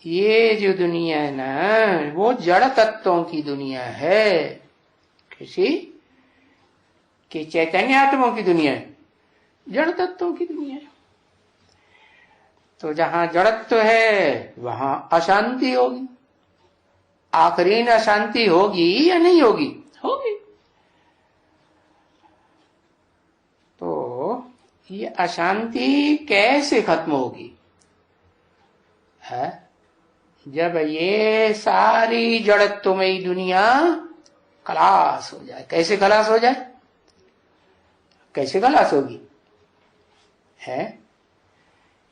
ये जो दुनिया है ना, वो जड़ तत्वों की दुनिया है। किसी कि चैतन्य आत्माओं की दुनिया है, जड़ तत्वों की दुनिया है। तो जहां जड़त्व है वहां अशांति होगी। आखिरी अशांति होगी या नहीं होगी? होगी। तो ये अशांति कैसे खत्म होगी? है जब ये सारी जड़त्वमयी दुनिया खलास हो जाए। कैसे खलास हो जाए? कैसे खलास होगी? है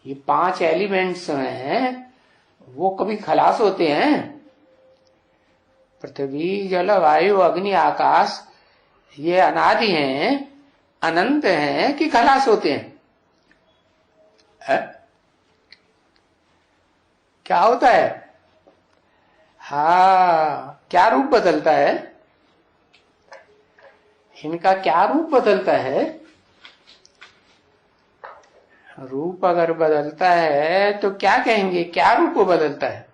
ये 5 एलिमेंट्स हैं, वो कभी खलास होते हैं? पृथ्वी, जल, वायु, अग्नि, आकाश ये अनादि हैं, अनंत हैं कि खलास होते हैं? है? क्या होता है? हाँ, क्या रूप बदलता है? इनका क्या रूप बदलता है? रूप अगर बदलता है तो क्या कहेंगे? क्या रूप बदलता है?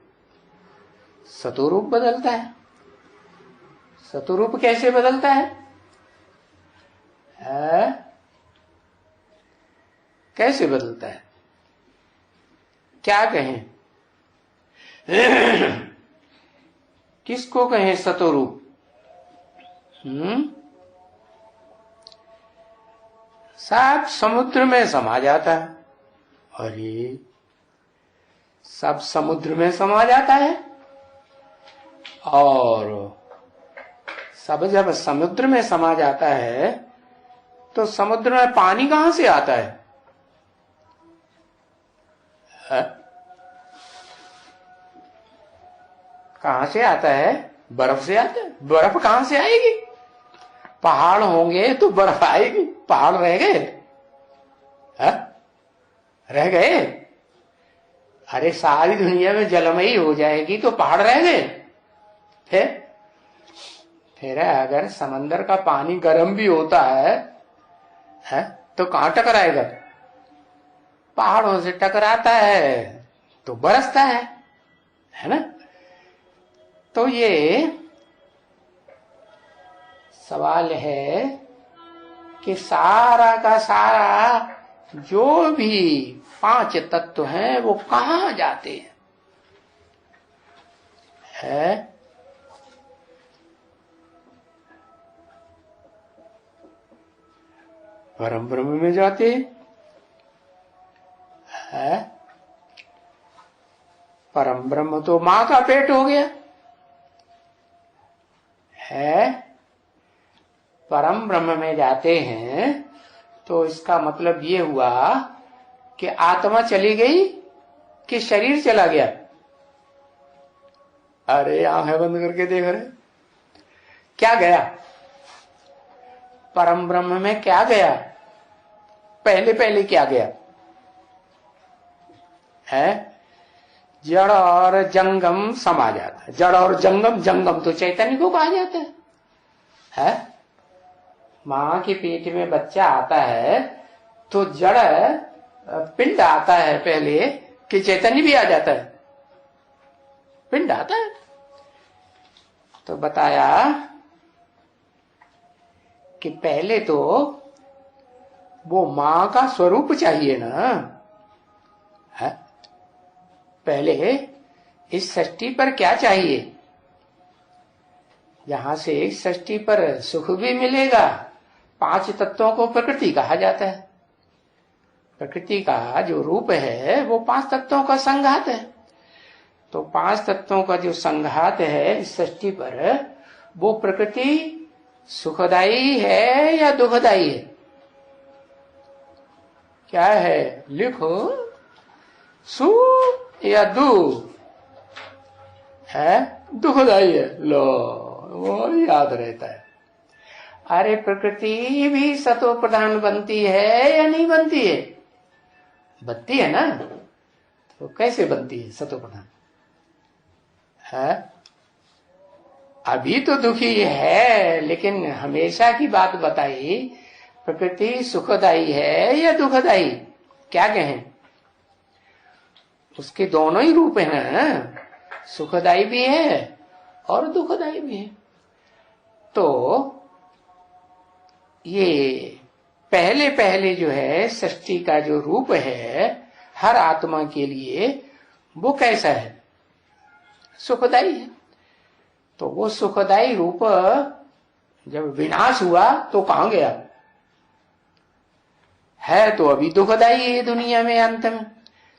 सतोरूप बदलता है। सतोरूप कैसे बदलता है? कैसे बदलता है? क्या कहें? किसको कहें सतोरूप? सब समुद्र में समा जाता है। अरे सब समुद्र में समा जाता है, और सब जब समुद्र में समा जाता है तो समुद्र में पानी कहां से आता है? कहां से आता है? बर्फ से आता है। बर्फ कहां से आएगी? पहाड़ होंगे तो बर्फ आएगी। पहाड़ रह गए? रह गए? अरे सारी दुनिया में जलमयी हो जाएगी तो पहाड़ रह गए? फिर अगर समंदर का पानी गर्म भी होता है तो कहां टकराएगा? पहाड़ों से टकराता है तो बरसता है ना? तो ये सवाल है कि सारा का सारा जो भी 5 तत्व हैं वो कहां जाते हैं? परम ब्रह्म में जाते हैं। परम ब्रह्म तो मां का पेट हो गया है। परम ब्रह्म में जाते हैं तो इसका मतलब ये हुआ कि आत्मा चली गई कि शरीर चला गया? अरे आंखें बंद करके देख रहे, क्या गया? परम ब्रह्म में क्या गया? पहले पहले क्या गया है? जड़ और जंगम समा जाता है। जड़ और जंगम, जंगम तो चैतन्य को कहा जाता है? मां के पेट में बच्चा आता है तो जड़ पिंड आता है पहले कि चैतन्य भी आ जाता है? पिंड आता है। तो बताया कि पहले तो वो मां का स्वरूप चाहिए ना है? पहले इस सृष्टि पर क्या चाहिए? यहां से इस सृष्टि पर सुख भी मिलेगा। 5 तत्वों को प्रकृति कहा जाता है। प्रकृति का जो रूप है वो 5 तत्वों का संघात है। तो 5 तत्वों का जो संघात है इस सृष्टि पर, वो प्रकृति सुखदाई है या दुखदाई है? क्या है? लिखो, सुख या दुख है? दुखदाई है। लो, वो याद रहता है। अरे प्रकृति भी सतो प्रधान बनती है या नहीं बनती है? बनती है ना। तो कैसे बनती है सतो प्रधान? है अभी तो दुखी है, लेकिन हमेशा की बात बताई, प्रकृति सुखदाई है या दुखदाई? क्या कहें? उसके दोनों ही रूप हैं, सुखदाई भी है और दुखदाई भी है। तो ये पहले पहले जो है सृष्टि का जो रूप है हर आत्मा के लिए, वो कैसा है? सुखदाई है। तो वो सुखदाई रूप जब विनाश हुआ तो कहां गया? है तो अभी दुखदाई है दुनिया में। अंत में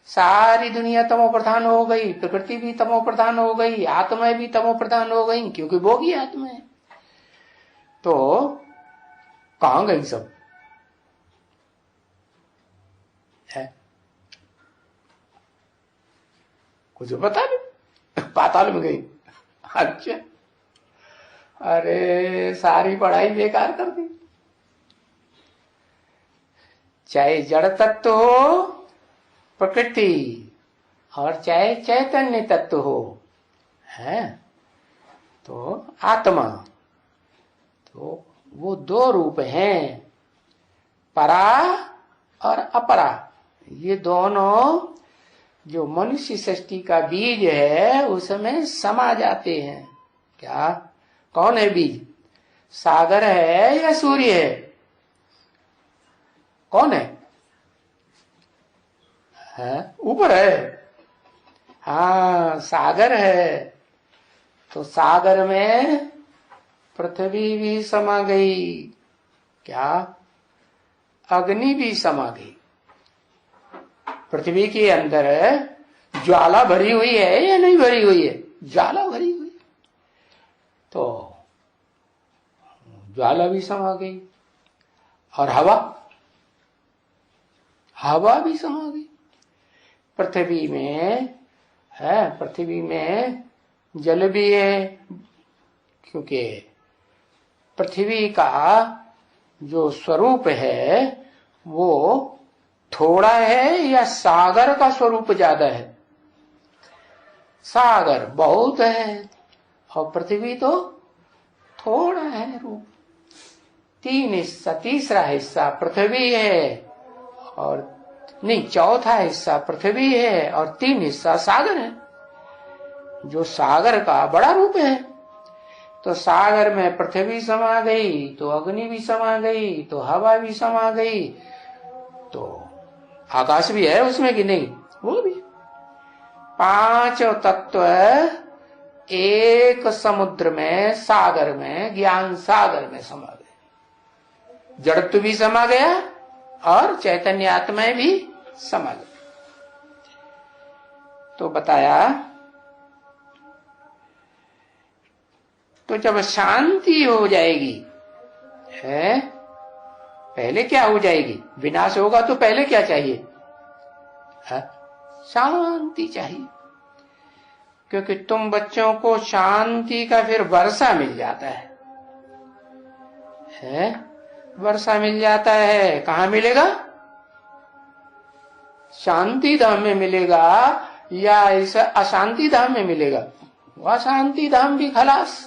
सारी दुनिया तमो प्रधान हो गई, प्रकृति भी तमो प्रधान हो गई, आत्माएं भी तमो प्रधान हो गई, क्योंकि भोगी आत्मा है। तो कहां गई सब? है कुछ बता दे। पाताल में गई। अच्छा, अरे सारी पढ़ाई बेकार कर दी। चाहे जड़ तत्व हो प्रकृति और चाहे चैतन्य तत्व हो, है तो आत्मा, तो वो दो रूप हैं, परा और अपरा। ये दोनों जो मनुष्य सृष्टि का बीज है उसमें समा जाते हैं। क्या? कौन है बीज? सागर है या सूर्य है? कौन है? ऊपर है। हाँ, सागर है। तो सागर में पृथ्वी भी समा गई। क्या? अग्नि भी समा गई। पृथ्वी के अंदर ज्वाला भरी हुई है या नहीं भरी हुई है? ज्वाला भरी हुई। तो ज्वाला भी समा गई। और हवा, हवा भी समा गई। पृथ्वी में है, पृथ्वी में जल भी है, क्योंकि पृथ्वी का जो स्वरूप है वो थोड़ा है या सागर का स्वरूप ज्यादा है? सागर बहुत है और पृथ्वी तो थोड़ा है रूप। 3 हिस्सा, तीसरा हिस्सा पृथ्वी है और नहीं, चौथा हिस्सा पृथ्वी है और 3 हिस्सा सागर है, जो सागर का बड़ा रूप है। तो सागर में पृथ्वी समा गई तो अग्नि भी समा गई, तो हवा भी समा गई, तो आकाश भी है उसमें कि नहीं? वो भी। 5 तत्व एक समुद्र में, सागर में, ज्ञान सागर में समा गए। जड़त्व भी समा गया और चैतन्य आत्माएं भी समा गई। तो बताया, तो जब शांति हो जाएगी, है पहले क्या हो जाएगी? विनाश होगा तो पहले क्या चाहिए? है? शांति चाहिए। क्योंकि तुम बच्चों को शांति का फिर वर्षा मिल जाता है? वर्षा मिल जाता है। कहाँ मिलेगा? शांति धाम में मिलेगा या इस अशांति धाम में मिलेगा? वह शांति धाम भी खलास।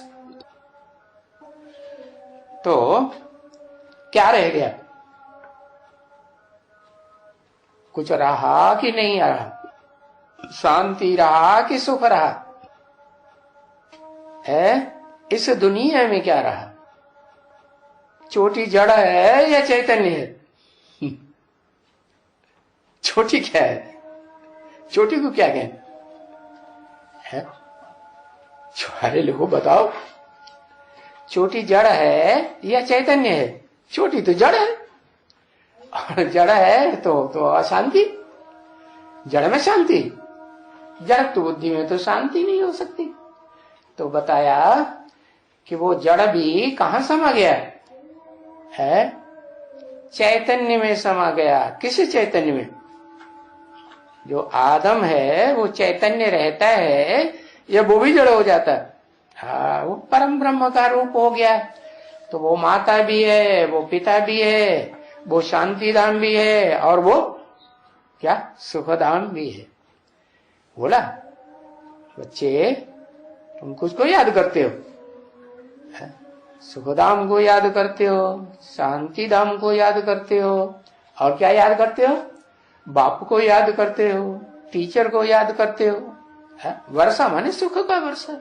तो क्या रह गया? कुछ रहा कि नहीं रहा? शांति रहा कि सुख रहा? है? इस दुनिया में क्या रहा? चोटी जड़ है या चैतन्य है? चोटी क्या है? चोटी को क्या कहें? है? अरे लोगो बताओ, चोटी जड़ है या चैतन्य है? चोटी तो जड़ है और जड़ है तो अशांति। जड़ में शांति, जड़ तो बुद्धि में तो शांति नहीं हो सकती। तो बताया कि वो जड़ भी कहां समा गया है? चैतन्य में समा गया। किस चैतन्य में? जो आदम है वो चैतन्य रहता है या वो भी जड़ हो जाता है? हाँ, वो परम ब्रह्म का रूप हो गया। तो वो माता भी है, वो पिता भी है, वो शांति धाम भी है और वो क्या सुख धाम भी है। बोला बच्चे, तुम कुछ याद करते हो? सुख धाम को याद करते हो, शांति धाम को याद करते हो, और क्या याद करते हो? बाप को याद करते हो, टीचर को याद करते हो। वर्षा माने सुख का वर्षा।